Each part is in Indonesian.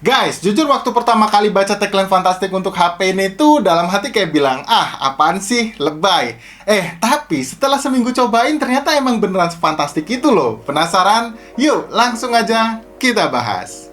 Guys, jujur waktu pertama kali baca tagline fantastik untuk HP ini tuh dalam hati kayak bilang, ah apaan sih, lebay. Tapi setelah seminggu cobain ternyata emang beneran sefantastik itu loh. Penasaran? Yuk langsung aja kita bahas.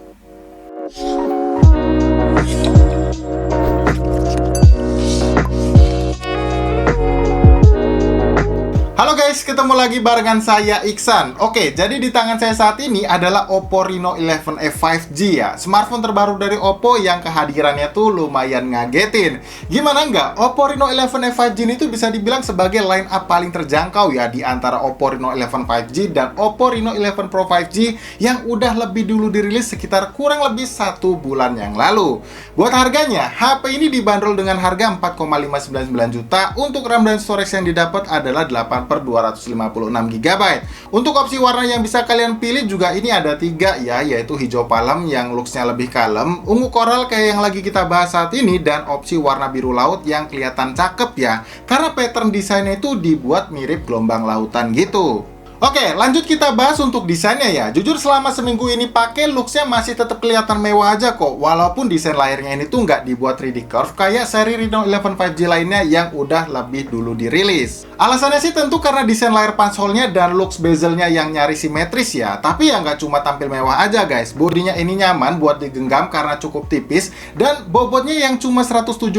Halo guys, ketemu lagi barengan saya Iksan. Oke, jadi di tangan saya saat ini adalah Oppo Reno 11e 5G ya. Smartphone terbaru dari Oppo yang kehadirannya tuh lumayan ngagetin. Gimana nggak? Oppo Reno 11e 5G ini tuh bisa dibilang sebagai line up paling terjangkau ya di antara Oppo Reno 11 5G dan Oppo Reno 11 Pro 5G yang udah lebih dulu dirilis sekitar kurang lebih 1 bulan yang lalu. Buat harganya, HP ini dibanderol dengan harga 4,599 juta. Untuk RAM dan storage yang didapat adalah 8/256 GB. Untuk opsi warna yang bisa kalian pilih juga ini ada 3 ya, yaitu hijau palem yang looksnya lebih kalem, ungu koral kayak yang lagi kita bahas saat ini, dan opsi warna biru laut yang kelihatan cakep ya, karena pattern desainnya itu dibuat mirip gelombang lautan gitu. Oke, lanjut kita bahas untuk desainnya ya. Jujur selama seminggu ini pakai, looksnya masih tetap kelihatan mewah aja kok. Walaupun desain layarnya ini tuh nggak dibuat 3D curve kayak seri Reno 11 5G lainnya yang udah lebih dulu dirilis. Alasannya sih tentu karena desain layar punch-hole-nya dan looks bezelnya yang nyaris simetris ya. Tapi ya nggak cuma tampil mewah aja guys. Bodinya ini nyaman buat digenggam karena cukup tipis. Dan bobotnya yang cuma 177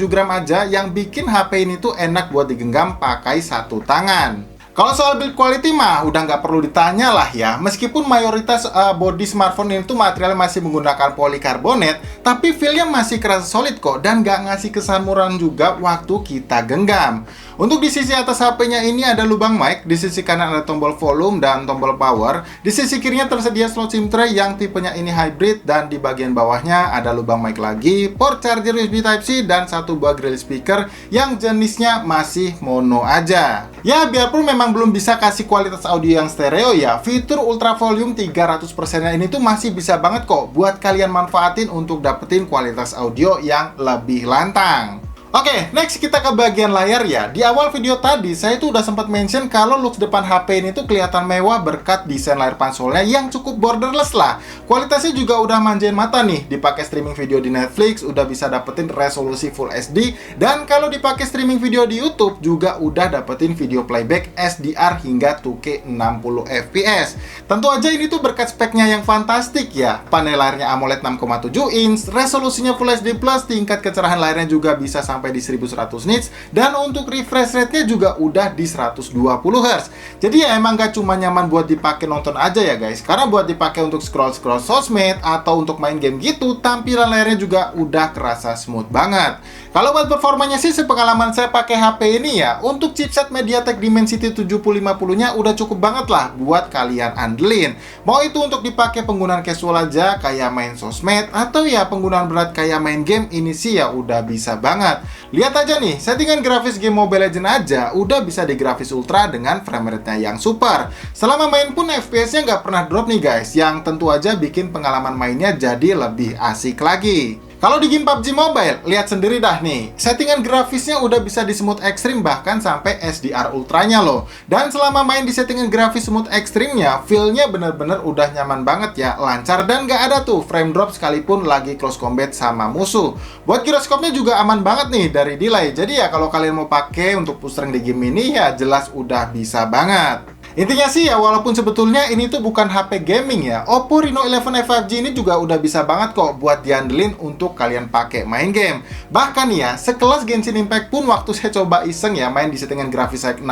gram aja yang bikin HP ini tuh enak buat digenggam pakai satu tangan. Kalau soal build quality mah udah nggak perlu ditanya lah ya. Meskipun mayoritas body smartphone ini tuh materialnya masih menggunakan polikarbonat, tapi feel-nya masih kerasa solid kok dan nggak ngasih kesan murah juga waktu kita genggam. Untuk di sisi atas HP-nya ini ada lubang mic, di sisi kanan ada tombol volume dan tombol power, di sisi kirinya tersedia slot SIM tray yang tipenya ini hybrid, dan di bagian bawahnya ada lubang mic lagi, port charger USB Type-C, dan satu buah grill speaker yang jenisnya masih mono aja. Ya, biarpun memang belum bisa kasih kualitas audio yang stereo ya, fitur ultra volume 300%-nya ini tuh masih bisa banget kok buat kalian manfaatin untuk dapetin kualitas audio yang lebih lantang. Oke, next kita ke bagian layar ya. Di awal video tadi, saya tuh udah sempat mention kalau looks depan HP ini tuh kelihatan mewah berkat desain layar punch-hole-nya yang cukup borderless lah. Kualitasnya juga udah manjain mata nih. Dipakai streaming video di Netflix, udah bisa dapetin resolusi Full HD. Dan kalau dipakai streaming video di YouTube, juga udah dapetin video playback SDR hingga 2K 60 fps. Tentu aja ini tuh berkat speknya yang fantastik ya. Panel layarnya AMOLED 6,7 inch, resolusinya Full HD+, tingkat kecerahan layarnya juga bisa sampai di 1100 nits, dan untuk refresh rate-nya juga udah di 120 Hz. Jadi ya emang gak cuma nyaman buat dipakai nonton aja ya guys, karena buat dipakai untuk scroll-scroll sosmed atau untuk main game gitu, tampilan layarnya juga udah kerasa smooth banget. Kalau buat performanya sih, sepengalaman saya pakai HP ini ya, untuk chipset MediaTek Dimensity 7050-nya udah cukup banget lah buat kalian andelin. Mau itu untuk dipakai penggunaan casual aja kayak main sosmed, atau ya penggunaan berat kayak main game, ini sih ya udah bisa banget. Lihat aja nih, settingan grafis game Mobile Legends aja udah bisa di grafis ultra dengan frame rate-nya yang super. Selama main pun FPS-nya nggak pernah drop nih guys, yang tentu aja bikin pengalaman mainnya jadi lebih asik lagi. Kalau di game PUBG Mobile, lihat sendiri dah nih, settingan grafisnya udah bisa di smooth ekstrim bahkan sampai SDR ultranya loh. Dan selama main di settingan grafis smooth ekstrimnya, feel-nya bener-bener udah nyaman banget ya, lancar dan gak ada tuh frame drop sekalipun lagi close combat sama musuh. Buat giroskopnya juga aman banget nih dari delay, jadi ya kalau kalian mau pakai untuk push rank di game ini ya jelas udah bisa banget. Intinya sih ya, walaupun sebetulnya ini tuh bukan HP gaming ya, Oppo Reno 11e 5G ini juga udah bisa banget kok buat diandelin untuk kalian pakai main game. Bahkan ya, sekelas Genshin Impact pun waktu saya coba iseng ya main di settingan grafis 60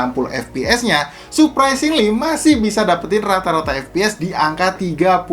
fps-nya, surprisingly masih bisa dapetin rata-rata FPS di angka 30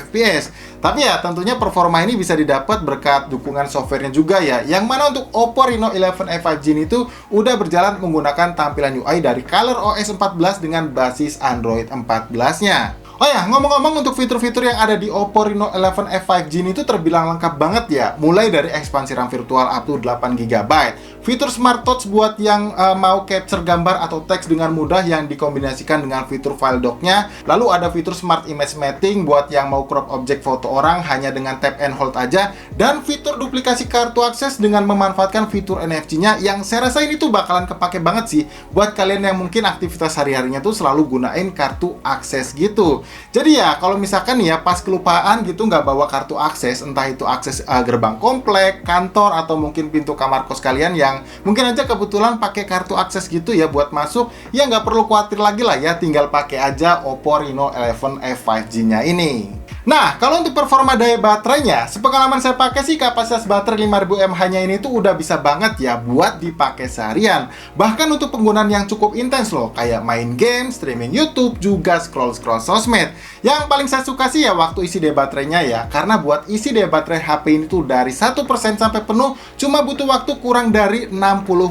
fps. Tapi ya tentunya performa ini bisa didapat berkat dukungan softwarenya juga ya, yang mana untuk Oppo Reno 11e 5G ini tuh udah berjalan menggunakan tampilan UI dari ColorOS 14 dengan basis Android 14-nya. Oh ya, ngomong-ngomong untuk fitur-fitur yang ada di Oppo Reno 11e 5G ini tuh terbilang lengkap banget ya. Mulai dari ekspansi RAM virtual up to 8 GB, fitur Smart Touch buat yang mau capture gambar atau teks dengan mudah yang dikombinasikan dengan fitur file dock-nya. Lalu ada fitur Smart Image Mapping buat yang mau crop objek foto orang hanya dengan tap and hold aja. Dan fitur duplikasi kartu akses dengan memanfaatkan fitur NFC-nya yang saya rasa ini tuh bakalan kepake banget sih buat kalian yang mungkin aktivitas sehari-harinya tuh selalu gunain kartu akses gitu. Jadi ya kalau misalkan ya pas kelupaan gitu nggak bawa kartu akses, entah itu akses gerbang komplek, kantor, atau mungkin pintu kamar kos kalian yang mungkin aja kebetulan pakai kartu akses gitu ya buat masuk, ya nggak perlu khawatir lagi lah ya, tinggal pakai aja Oppo Reno 11F 5G-nya ini. Nah, kalau untuk performa daya baterainya, sepengalaman saya pakai sih kapasitas baterai 5000 mAh-nya ini tuh udah bisa banget ya buat dipakai seharian. Bahkan untuk penggunaan yang cukup intens loh, kayak main game, streaming YouTube, juga scroll-scroll sosmed. Yang paling saya suka sih ya waktu isi daya baterainya ya, karena buat isi daya baterai HP ini tuh dari 1% sampai penuh cuma butuh waktu kurang dari 60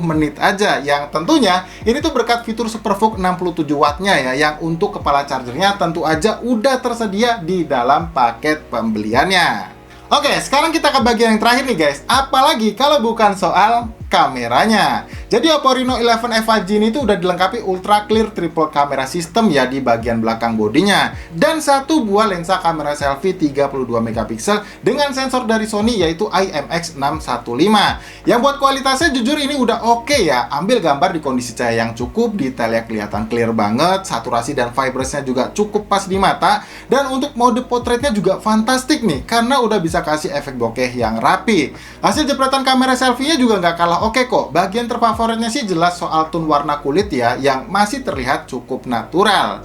menit aja. Yang tentunya ini tuh berkat fitur SuperVOOC 67 wattnya ya, yang untuk kepala chargernya tentu aja udah tersedia di dalam paket pembeliannya. Oke, sekarang kita ke bagian yang terakhir nih guys. Apalagi kalau bukan soal kameranya. Jadi Oppo Reno 11F 5G ini tuh udah dilengkapi ultra clear triple camera system ya di bagian belakang bodinya, dan satu buah lensa kamera selfie 32 megapiksel dengan sensor dari Sony yaitu IMX615. Yang buat kualitasnya jujur ini udah oke ya. Ambil gambar di kondisi cahaya yang cukup, detailnya kelihatan clear banget, saturasi dan vibrance-nya juga cukup pas di mata, dan untuk mode portraitnya juga fantastik nih karena udah bisa kasih efek bokeh yang rapi. Hasil jepretan kamera selfie-nya juga nggak kalah oke kok. Bagian terfavoritnya sih jelas soal tone warna kulit ya, yang masih terlihat cukup natural.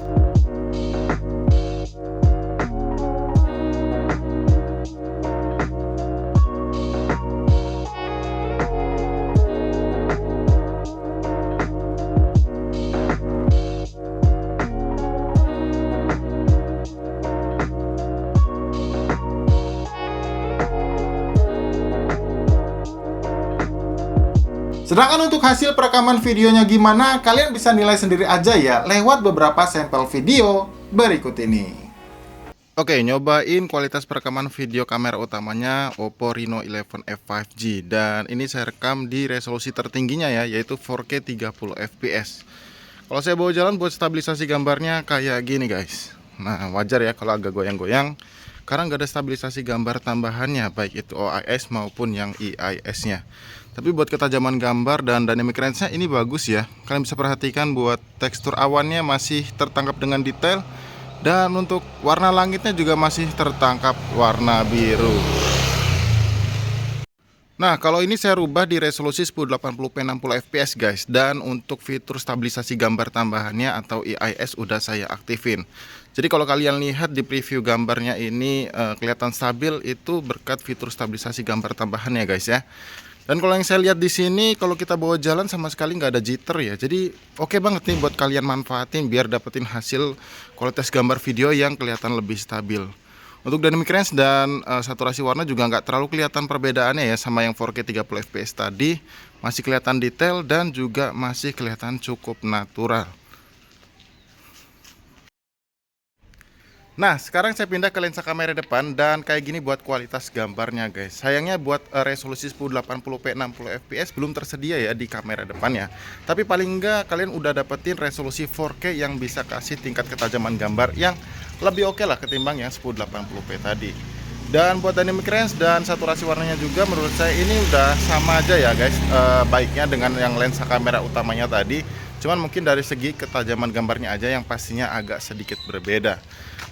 Sedangkan untuk hasil perekaman videonya gimana, kalian bisa nilai sendiri aja ya lewat beberapa sampel video berikut ini. Oke, nyobain kualitas perekaman video kamera utamanya Oppo Reno 11F 5G, dan ini saya rekam di resolusi tertingginya ya, yaitu 4K 30 fps. Kalau saya bawa jalan buat stabilisasi gambarnya kayak gini guys. Nah, wajar ya kalau agak goyang-goyang karena nggak ada stabilisasi gambar tambahannya, baik itu OIS maupun yang EIS-nya. Tapi buat ketajaman gambar dan dynamic range-nya ini bagus ya. Kalian bisa perhatikan buat tekstur awannya masih tertangkap dengan detail, dan untuk warna langitnya juga masih tertangkap warna biru. Nah, kalau ini saya rubah di resolusi 1080p 60 fps guys, dan untuk fitur stabilisasi gambar tambahannya atau EIS udah saya aktifin. Jadi kalau kalian lihat di preview gambarnya ini kelihatan stabil, itu berkat fitur stabilisasi gambar tambahannya guys ya. Dan kalau yang saya lihat di sini, kalau kita bawa jalan sama sekali nggak ada jitter ya. Jadi oke banget nih buat kalian manfaatin biar dapetin hasil kualitas gambar video yang kelihatan lebih stabil. Untuk dynamic range dan saturasi warna juga nggak terlalu kelihatan perbedaannya ya sama yang 4K 30 fps tadi. Masih kelihatan detail dan juga masih kelihatan cukup natural. Nah, sekarang saya pindah ke lensa kamera depan, dan kayak gini buat kualitas gambarnya guys. Sayangnya buat resolusi 1080p 60 fps belum tersedia ya di kamera depannya. Tapi paling enggak kalian udah dapetin resolusi 4K yang bisa kasih tingkat ketajaman gambar yang lebih oke lah ketimbang yang 1080p tadi. Dan buat dynamic range dan saturasi warnanya juga menurut saya ini udah sama aja ya guys, baiknya dengan yang lensa kamera utamanya tadi. Cuman mungkin dari segi ketajaman gambarnya aja yang pastinya agak sedikit berbeda.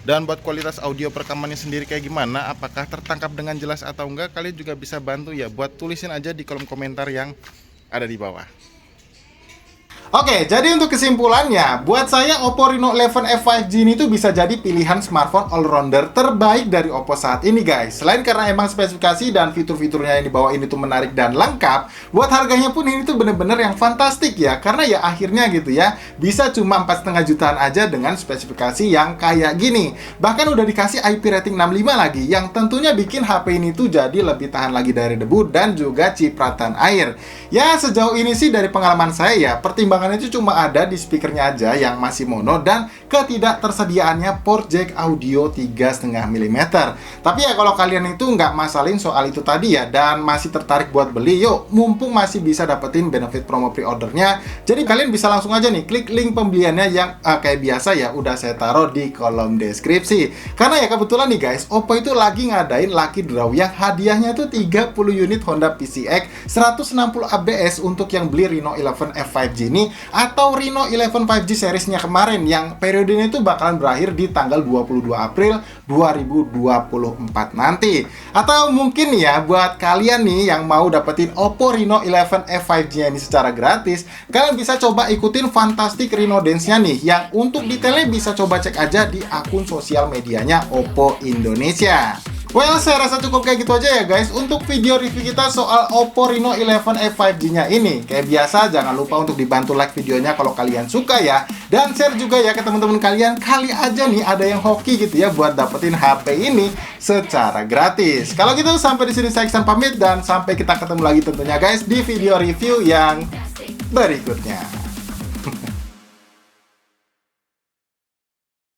Dan buat kualitas audio perekamannya sendiri kayak gimana, apakah tertangkap dengan jelas atau enggak, kalian juga bisa bantu ya buat tulisin aja di kolom komentar yang ada di bawah. Oke, jadi untuk kesimpulannya, buat saya Oppo Reno 11F 5G ini tuh bisa jadi pilihan smartphone all-rounder terbaik dari Oppo saat ini guys. Selain karena emang spesifikasi dan fitur-fiturnya yang dibawa ini tuh menarik dan lengkap, buat harganya pun ini tuh bener-bener yang fantastik ya. Karena ya akhirnya gitu ya, bisa cuma 4,5 jutaan aja dengan spesifikasi yang kayak gini. Bahkan udah dikasih IP rating 65 lagi, yang tentunya bikin HP ini tuh jadi lebih tahan lagi dari debu dan juga cipratan air. Ya sejauh ini sih dari pengalaman saya ya, pertimbangan itu cuma ada di speakernya aja yang masih mono dan ketidaktersediaannya port jack audio 3,5 mm. Tapi ya kalau kalian itu nggak masalin soal itu tadi ya, dan masih tertarik buat beli, yuk mumpung masih bisa dapetin benefit promo pre-ordernya. Jadi kalian bisa langsung aja nih klik link pembeliannya yang kayak biasa ya udah saya taruh di kolom deskripsi. Karena ya kebetulan nih guys, Oppo itu lagi ngadain lucky draw yang hadiahnya tuh 30 unit Honda PCX 160 ABS untuk yang beli Reno 11F 5G ini atau Reno 11 5G seriesnya kemarin yang periodenya itu bakalan berakhir di tanggal 22 April 2024 nanti. Atau mungkin ya buat kalian nih yang mau dapetin Oppo Reno 11F 5G ini secara gratis, kalian bisa coba ikutin Fantastic Reno Dance-nya nih, yang untuk detailnya bisa coba cek aja di akun sosial medianya Oppo Indonesia. Well, saya rasa cukup kayak gitu aja ya guys untuk video review kita soal Oppo Reno 11F 5G-nya ini. Kayak biasa, jangan lupa untuk dibantu like videonya kalau kalian suka ya. Dan share juga ya ke teman-teman kalian, kali aja nih ada yang hoki gitu ya buat dapetin HP ini secara gratis. Kalau gitu sampai di sini saya Iksan pamit dan sampai kita ketemu lagi tentunya guys di video review yang berikutnya.